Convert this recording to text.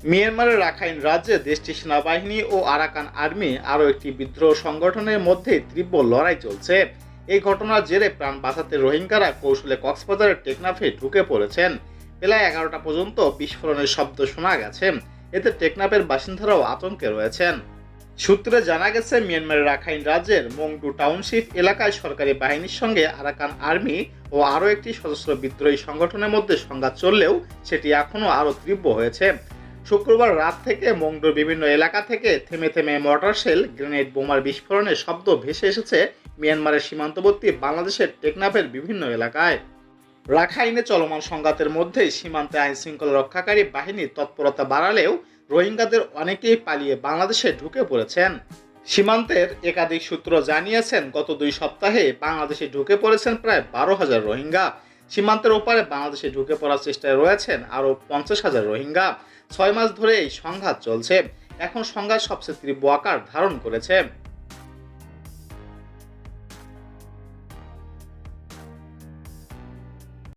মিয়ানমারের রাখাইন রাজ্যে দেশটির সেনাবাহিনী ও আরাকান আর্মি আরও একটি বিদ্রোহ সংগঠনের মধ্যে তীব্র লড়াই চলছে। এই ঘটনার জেরে প্রাণ বাঁচাতে রোহিঙ্গারা কৌশলে কক্সবাজারের টেকনাফে ঢুকে পড়েছেন। বেলা 11টা পর্যন্ত বিস্ফোরণের শব্দ শোনা গেছে। এতে টেকনাফের বাসিন্দারাও আতঙ্কে রয়েছেন। সূত্রে জানা গেছে, মিয়ানমারের রাখাইন রাজ্যের মংডু টাউনশিপ এলাকায় সরকারি বাহিনীর সঙ্গে আরাকান আর্মি ও আরও একটি সশস্ত্র বিদ্রোহী সংগঠনের মধ্যে সংঘাত চললেও সেটি এখনও আরও তীব্র হয়েছে। শুক্রবার রাত থেকে মংডুর বিভিন্ন এলাকা থেকে থেমে থেমে মর্টার শেল, গ্রেনেড, বোমার বিস্ফোরণের শব্দ ভেসে এসেছে মিয়ানমারের সীমান্তবর্তী বাংলাদেশের টেকনাফের বিভিন্ন এলাকায়। রাখাইনে চলমান সংঘাতের মধ্যে সীমান্তে আইনশৃঙ্খলা রক্ষাকারী বাহিনীর তৎপরতা বাড়ালেও রোহিঙ্গাদের অনেকেই পালিয়ে বাংলাদেশে ঢুকে পড়েছেন। সীমান্তের একাধিক সূত্র জানিয়েছেন, গত 2 সপ্তাহে বাংলাদেশে ঢুকে পড়েছেন প্রায় 12,000 রোহিঙ্গা। সীমান্তের ওপারে বাংলাদেশে ঢুকে পড়ার চেষ্টায় রয়েছেন আরও 50,000 রোহিঙ্গা। 6 মাস ধরে এই সংঘাত চলছে। এখন সংঘাত সবচেয়ে তীব্র আকার ধারণ করেছে।